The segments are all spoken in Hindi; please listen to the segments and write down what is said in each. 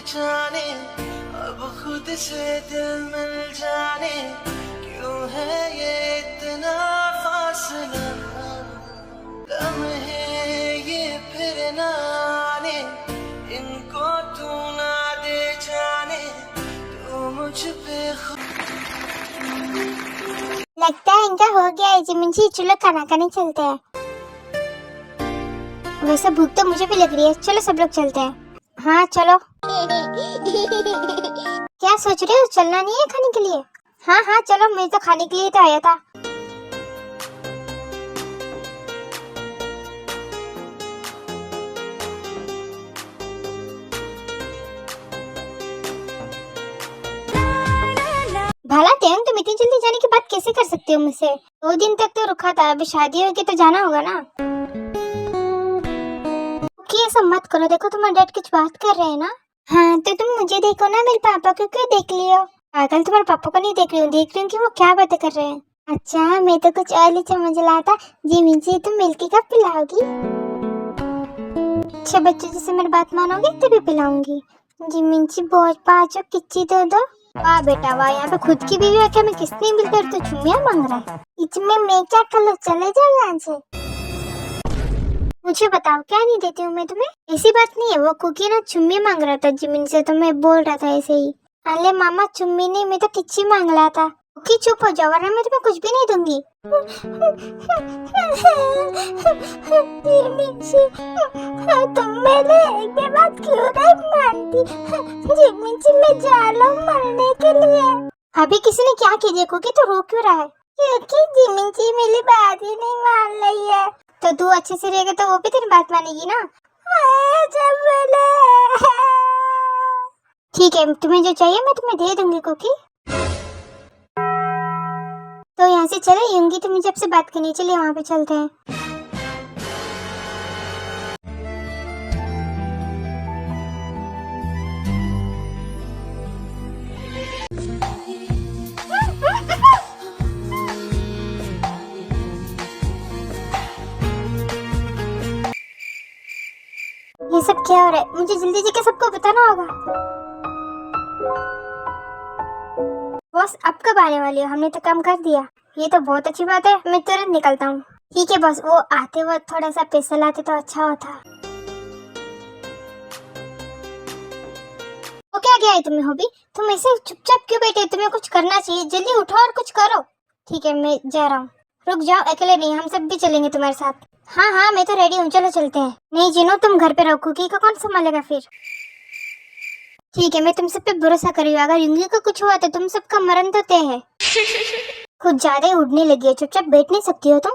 जाने अब खुद से दिल मिल जाने क्यों है ये इतना फासला कम है ये फिर ना आने इनको तू ना दे जाने तू मुझ पे लगता है इनका हो गया है जिमिनजी, चलो खाना खाने चलते हैं। वैसे भूख तो मुझे भी लग रही है, चलो सब लोग चलते हैं। हाँ चलो। क्या सोच रहे हो, चलना नहीं है खाने के लिए? हाँ हाँ चलो, मैं तो खाने के लिए तो आया था। भला तेन तुम इतनी जल्दी जाने की बात कैसे कर सकते हो मुझसे? 2 दिन तक तो रुका था, अभी शादी होगी तो जाना होगा ना। कि ऐसा मत करो, देखो तुम्हारे डैड कुछ बात कर रहे हैं ना। हाँ तो तुम मुझे देखो ना, मेरे पापा को क्यों देख लियो? पागल, तुम्हारे पापा को नहीं देख रही हूँ, देख रही हूँ कि वो क्या बातें कर रहे हैं। अच्छा मैं तो कुछ और ही समझ रहा था। जी मिंची तुम मिल्की कब पिलाओगी? अच्छे बच्चे जैसे मेरी बात मानोगे तभी पिलाऊंगी। जी मिंची बहुत पाँचो किच्ची दे दो। वाह बेटा वाह, यहाँ पे खुद की बीवी आके मैं किसने मिलकर तो चुम्मिया मांग रहा है। इसमें मैं क्या कर लूं, चले जाओ यहाँ से। मुझे बताओ क्या नहीं देती हूँ मैं तुम्हें? ऐसी बात नहीं है, वो कुकी ना चुम्मी मांग रहा था जिमिन से, तो मैं बोल रहा था ऐसे ही। अरे मामा चुम्मी नहीं, मैं तो किच्ची मांग रहा था। कुकी चुप हो जाओ वरना मैं तुम्हें कुछ भी नहीं दूंगी। तुम मेरे एक बात क्यों नहीं मानती? जिमिन से मैं जा रहा हूँ मरने के लिए। अभी किसी ने क्या किया कुकी, तो रो क्यों रहा है? क्योंकि जिमिन जी मेरी बात ही नहीं मान रही है। तो तू अच्छे से रहेगा तो वो भी तेरी बात मानेगी ना। ठीक है, तुम्हें जो चाहिए मैं तुम्हें दे दूंगी कुकी। तो यहाँ से चले, यूंगी तो मुझे आपसे बात करनी, चलिए वहाँ पे चलते हैं। ये सब क्या हो रहा है? मुझे जल्दी से सबको बताना होगा। बॉस अब कब आने वाली हो? हमने तो काम कर दिया। ये तो बहुत अच्छी बात है, मैं तुरंत निकलता हूँ। ठीक है बॉस, वो आते वक्त थोड़ा सा पैसा लाते तो अच्छा होता। वो क्या गया है तुम्हें हॉबी? तुम ऐसे चुपचाप क्यों बैठे? तुम्हें कुछ करना चाहिए, जल्दी उठो और कुछ करो। ठीक है मैं जा रहा हूँ। रुक जाओ, अकेले नहीं, हम सब भी चलेंगे तुम्हारे साथ। हाँ हाँ मैं तो रेडी हूँ, चलो चलते हैं। नहीं जिनो तुम घर पे रहो, कुकी को कौन संभालेगा फिर? ठीक है मैं तुम सब पे भरोसा कर रही हूँ, अगर यूंगी को कुछ हुआ तो तुम सबका मरण तो तय है। कुछ ज्यादा ही उड़ने लगी है, चुपचाप बैठ नहीं सकती हो तुम?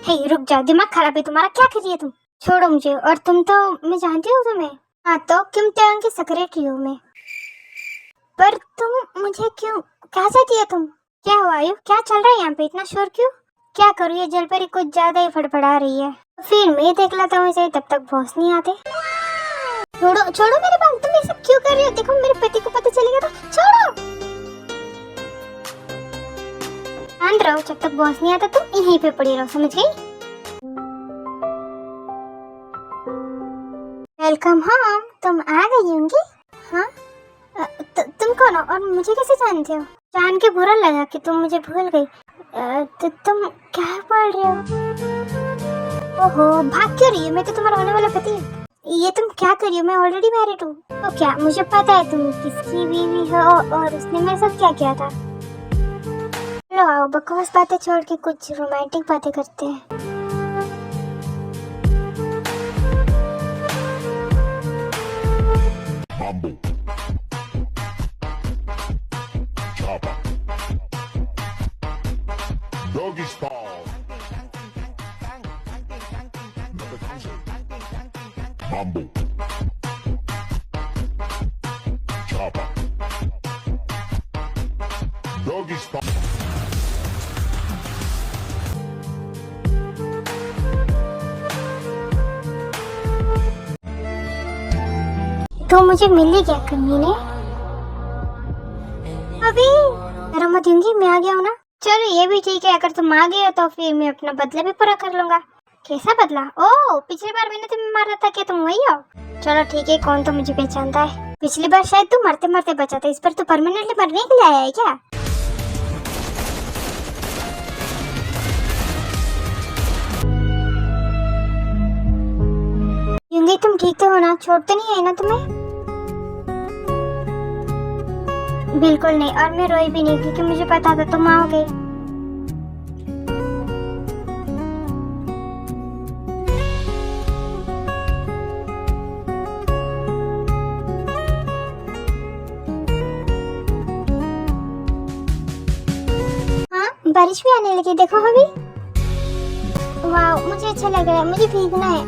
हे रुक जाओ, दिमाग खराब है तुम्हारा, क्या कर रही है तुम? छोड़ो मुझे। और तुम तो मैं जानती हूँ तुम्हें। हाँ तो क्यों त्याग की सेक्रेटरी हूँ मैं। पर तुम मुझे क्यों, क्या चाहती है तुम? क्या हुआ आयु, क्या चल रहा है यहाँ पे, इतना शोर क्यों? क्या करूँ, ये जलपरी कुछ ज्यादा ही फड़फड़ा रही है। फिर मैं देख लेता हूँ इसे, तब तक बॉस नहीं आते। छोड़ो छोड़ो मेरे बाल, तुम ये सब क्यों कर रही हो? देखो मेरे पति को पता चलेगा तो। छोड़ो, शांत रहो, जब तक बॉस नहीं आता तुम यहीं पे पड़ी रहो, समझ गई? वेलकम होम, तुम आ गई होंगी। हाँ तुम कौन हो और मुझे कैसे जानते हो? जान के बुरा लगा कि तुम मुझे भूल गई। तुम क्या बोल रहे हो? ओहो भाग क्यों रही हो? मैं तो तुम्हारा होने वाला पति हूँ। ये तुम क्या कर रही हो? मैं ऑलरेडी मैरिड हूँ। तो क्या मुझे पता है तुम किसकी बीवी हो और उसने मेरे साथ क्या किया था। लो आओ, बकवास बातें छोड़ के कुछ रोमांटिक बातें करते हैं। Doggy style. Mambo. Chopper. Doggy style. तो मुझे मिल ही गया कमीने। अभी मत दूंगी, मैं आ गया हूँ ना। चलो ये भी ठीक है, अगर तुम आ गए हो तो फिर मैं अपना बदला भी पूरा कर लूंगा। कैसा बदला? ओह, पिछली बार मैंने तुम्हें मारा था, क्या तुम वही हो? चलो ठीक है, कौन तो मुझे पहचानता है। पिछली बार शायद तू मरते मरते बचा था, इस पर तू परमानेंटली मरने के लिए आया है क्या? यूंगी तुम ठीक तो हो ना? चोट तो नहीं है ना तुम्हें? बिल्कुल नहीं, और मैं रोई भी नहीं क्योंकि मुझे पता था तुम आओगे। हाँ, बारिश भी आने लगी, देखो अभी। वाह, मुझे अच्छा लग रहा है, मुझे भीगना है।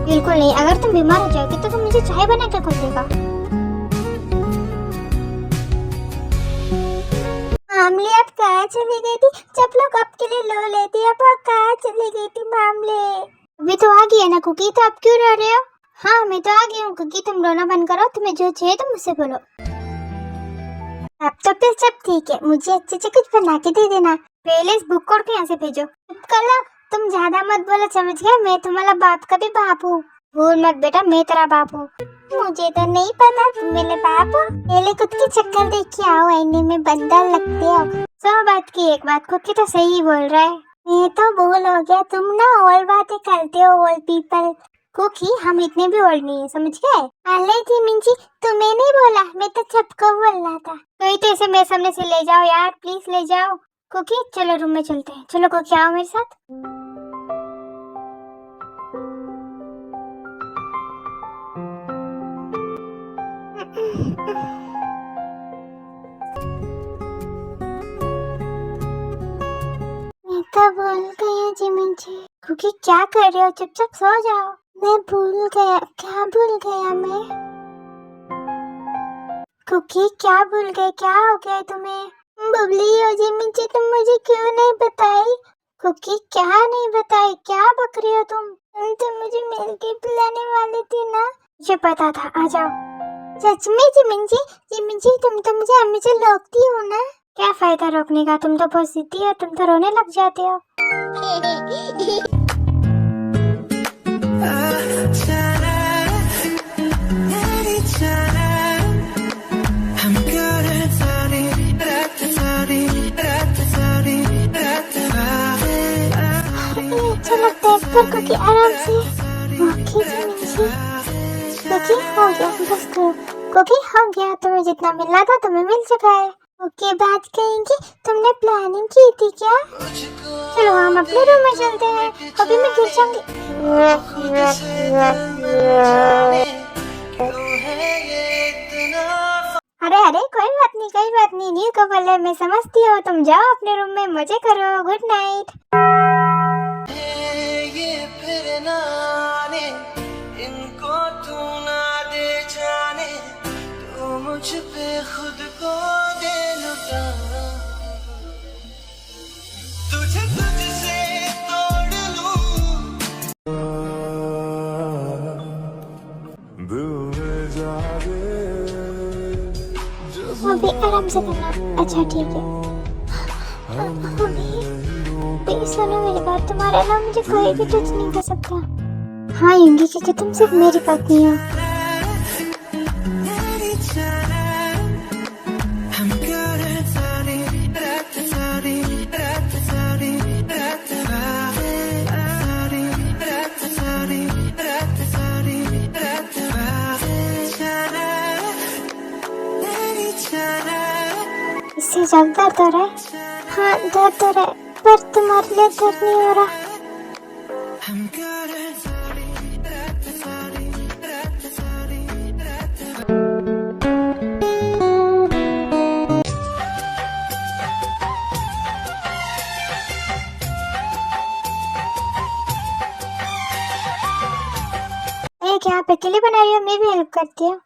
बिल्कुल नहीं, अगर तुम बीमार हो जाओगे तो तुम मुझे चाय बना के कौन देगा? मामले अब कहाँ चली गई थी? जब लोग आपके लिए लो लेती, अब कहाँ चली गई थी मामले? अभी तो आ गई है ना कुकी, तो आप क्यों रो रहे हो? हाँ, मैं तो आ गई हूँ कुकी, तुम रोना बंद करो, तुम्हें जो चाहिए तुम मुझसे बोलो। अब तो फिर सब ठीक है, मुझे अच्छे से कुछ बना के दे देना। पहले इस बुक कोड को यहाँ से भेजो। चुप कर लो, तुम ज्यादा मत बोलो, समझ गए? मैं तुम्हारा बाप का भी बाप हूँ। भूल मत बेटा, मैं तेरा बाप हूँ। मुझे तो नहीं पता तुम मेरे बाप हो। पहले खुद की चक्कर देख के आओ, आईने में बंदर लगते हो। 100 बात की एक बात, कुकी तो सही बोल रहा है। मैं तो बोल हो गया, तुम ना ओल्ड बातें करते हो, ओल्ड पीपल। कुकी, हम इतने भी ओल्ड नहीं है, समझ गए? अरे जी मिंची, तुम्हें नहीं बोला, मैं तो सबको बोल रहा था। तो ही तो इसे मेरे सामने से ले जाओ यार, प्लीज ले जाओ। कुकी चलो रूम में चलते हैं। चलो कुकी आओ मेरे साथ। मैं तो भूल गया जिमिन जी। कुकी क्या कर रहे हो? चुपचाप सो जाओ। मैं भूल गया। क्या भूल गया मैं? कुकी क्या भूल गए? क्या हो गया तुम्हें? बुबली हो जिमिन जी, तुम मुझे क्यों नहीं बताई? कुकी क्या नहीं बताई? क्या बक रही हो तुम तो मुझे मिलके पिलाने वाली थी ना। मुझे पता था, आ जाओ। सच में जिमिन जी तुम तो मुझे हमेशा रोकती हो ना। क्या फायदा रोकने का, तुम तो बहुत जिद्दी हो, तुम तो रोने लग जाते हो। अच्छा लगता है पर कुकी आराम से। ओके जिमिन जी, कुकी हो गया, बस करो। कुकी हो गया, तुम्हें जितना मिलना था तुम्हें मिल चुका है। ओके, बात करेंगे, तुमने प्लानिंग की थी क्या? चलो हम अपने रूम में चलते हैं, अभी मैं गिर जाऊंगी। खुद से जाने क्यों है ये इतना अरे कोई बात नहीं, न्यू कपल है, मैं समझती हूँ। तुम जाओ अपने रूम में, मजे करो, गुड नाइट। ये फिर ना आने, इनको तू ना दे जाने, तू मुझ पे खुद को दे लुटा। तुझे तुझसे तोड़ लूं, दिल में जागे अभी आराम से करना। अच्छा ठीक है। अभी सुनो मेरी बात, तुम्हारे अलावा मुझे कोई भी टच नहीं कर सकता। हाँ यूंगी, क्योंकि तुम सिर्फ मेरी पत्नी हो। इससे ज्यादा दर्द हो रहा है? हाँ दर्द हो रहा है, पर तुम्हारे लिए दर्द नहीं हो रहा। क्या आप अकेले बना रही हो? मैं भी हेल्प करती हूँ।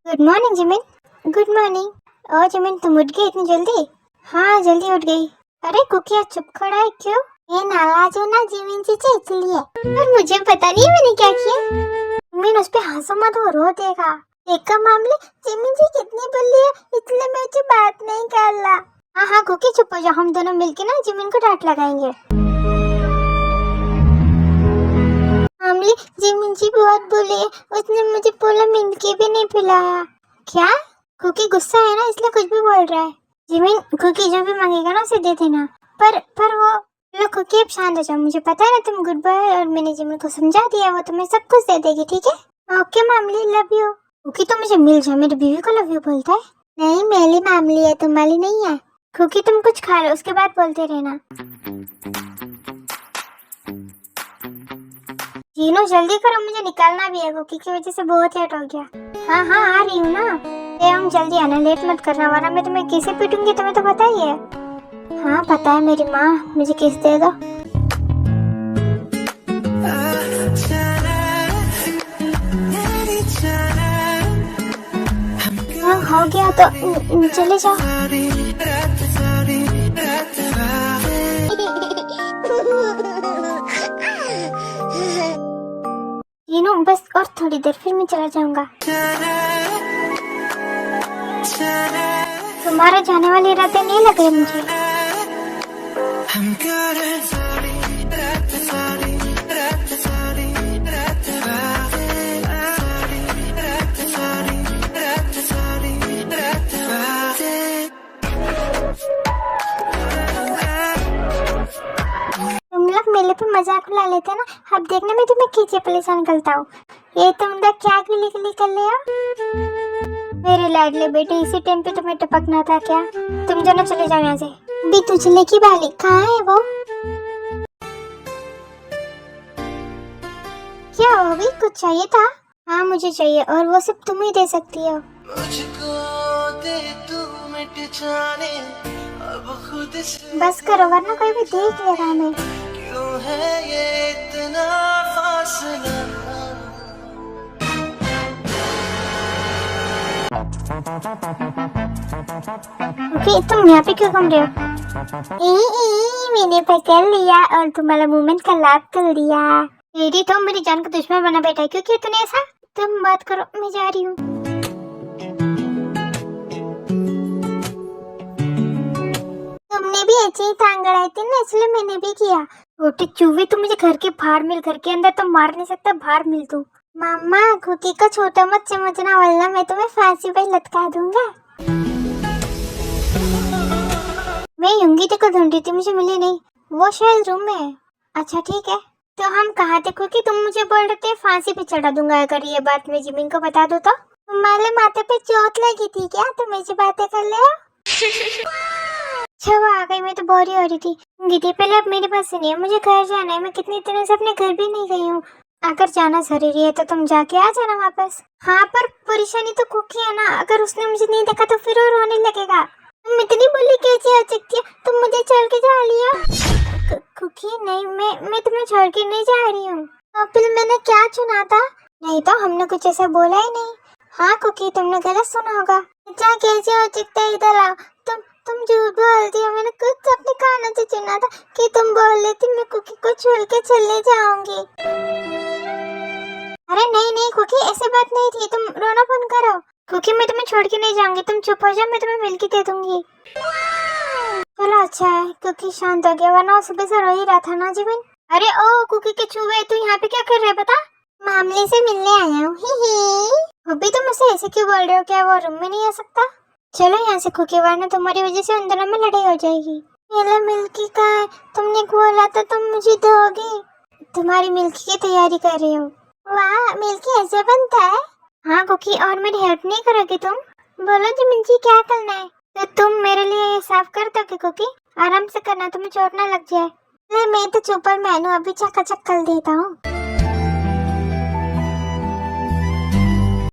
Good morning Jimin. Good morning. ओ जिमिन, तुम उठ गई इतनी जल्दी? हाँ जल्दी उठ गई। अरे कुकी चुप खड़ा है क्यों? ये नाराज हो ना जिमिन जी से, इसलिए। पर मुझे पता नहीं मैंने क्या किया। जिमिन उस पे हंसो मत, वो रो देगा। एक का मामले जिमिन जी कितनी बुल्ली है, इसलिए मैं बात नहीं कर रहा। हाँ हाँ कुकी चुप हो जाओ, हम दोनों मिलके ना जिमिन को डांट लगाएंगे। मामली जिमिन जी बहुत बोले, उसने मुझे पोला मिलके भी नहीं पिलाया। क्या? कुकी गुस्सा है ना इसलिए कुछ भी बोल रहा है। जिमिन कुकी जो भी मांगेगा ना उसे दे देना। पर वो लो कुकी अब शांत हो जाओ, मुझे पता है ना तुम गुड बॉय और मैंने जिमिन को समझा दिया, वो तुम्हें सब कुछ दे देगी ठीक है। ओके मामली लव यू। कुकी तो मुझे मिल जाओ, मेरी बीवी को लव यू बोलता है। नहीं मेरी मामली है, तुम्हारी नहीं है। कुकी तुम कुछ खा लो उसके बाद बोलते रहना। जीनू जल्दी करो, मुझे निकालना भी है, कुकी की वजह से बहुत लेट हो गया। हाँ हाँ आ रही हूँ ना, जल्दी आना, लेट मत करना वरना मैं तुम्हें कैसे पीटूंगी तुम्हें तो पता ही है। हाँ पता है मेरी माँ, मुझे किस दे दो। हाँ हो गया तो चले जाओ। जीनू बस और थोड़ी देर फिर मैं चला जाऊंगा। तुम्हारे जाने वाले इरादे नहीं लग रहे मुझे। तुम लोग मेले पे मजाक उड़ा लेते ना, अब देखना मैं तुम्हें खींचे परेशान करता हूँ। ये तुम लोग क्या गिली गिली कर ले हो? मेरे लाडले बेटे इसी टाइम पे तुम्हें टपकना था क्या? तुम दोनों चले जाओ यहाँ से। भी तुझले की बाली कहाँ है वो? क्या हो भी कुछ चाहिए था? हाँ मुझे चाहिए और वो सब तुम ही दे सकती हो। मुझको दे तू मिट जाने अब खुद से। बस करो वरना कोई भी देख लेगा हमें। क्यों है ये इतना फासला? ओके तुम यहाँ पे क्यों घूम रहे हो? मैंने पकड़ लिया और तुम्हारा मूवमेंट का लाभ कर दिया। तेरी तो मेरी जान का दुश्मन बना बैठा है, क्यों किया तूने ऐसा? तुम बात करो मैं जा रही हूँ। तुमने भी ऐसे ही टांग अड़ाई थी ना इसलिए मैंने भी किया। छोटे चूहे तुम मुझे घर के बाहर मिल, घर के अंदर तो मार नहीं सकता, बाहर मिल तू। मामा कुकी को छोटा मत समझना वरना मैं तुम्हें फांसी पे लटका दूंगा। मैं युंगी को ढूंढ रही थी, मुझे मिली नहीं, वो शायद रूम में है। अच्छा ठीक है तो हम कहाँ थे? क्योंकि तुम मुझे बोल रहे थे फांसी पे चढ़ा दूंगा अगर ये बात मैं जिमिन को बता दूं तो। तुम्हारे माथे पे चोट लगी थी क्या? तुम ऐसी बातें कर ले हो? अच्छा वो आ गई, मैं तो बोर ही हो रही थी। दीदी पहले अब मेरे पास नहीं है, मुझे घर जाना है, मैं कितने दिनों से अपने घर भी नहीं गई हूँ। अगर जाना जरूरी है तो तुम जाके आ जाना वापस। हाँ पर परेशानी तो कुकी है ना, अगर उसने मुझे नहीं देखा तो फिर वो रोने लगेगा। तुम इतनी बोली कैसे हो सकती है? तुम मुझे छोड़ के जा लिया। कुकी नहीं, मैं तुम्हें छोड़ के नहीं जा रही हूँ। तो फिर मैंने क्या चुना था? नहीं तो हमने कुछ ऐसा बोला ही नहीं। हाँ कुकी तुमने गलत सुना होगा। अच्छा कैसे हो सकता है? इधर आओ। तुम झूठ बोलती हो, मैंने कुछ अपने कानों से सुना था कि तुम बोल रही थी मैं कुकी को छोड़ के चले जाऊंगी। अरे नहीं नहीं कुकी ऐसी बात नहीं थी, तुम रोना बंद करो। कुकी मैं तुम्हें छोड़ के नहीं जाऊंगी, तुम चुप हो जाओ, मैं तुम्हें मिल के दे दूंगी। चलो अच्छा है कुकी शांत हो गया, वरना सुबह से रो ही रहा था ना जिमिन। अरे ओ कुकी के चूहे तू यहाँ पे क्या कर रहे बता? मामले से मिलने आया हूँ। अभी तुम मुझसे ऐसे क्यों बोल रहे हो? क्या वो रूम में नहीं आ सकता? चलो यहाँ से कुकी, वरना तुम्हारी वजह से उन दोनों में लड़ाई हो जाएगी। मेरा मिल्की का है, तुमने बोला था तुम मुझे दोगी। तुम्हारी मिल्की की तैयारी कर रही हूँ। वाह मिल्की ऐसे बनता है? हाँ कुकी और मेरी हेल्प नहीं करोगी तुम? बोलो जिमिन जी क्या करना है? तो तुम मेरे लिए ये साफ कर दोगे कुकी? आराम से करना, तुम्हें चोट ना लग जाए। मैं तो सुपरमैन हूँ, अभी चकाचक कर देता हूँ।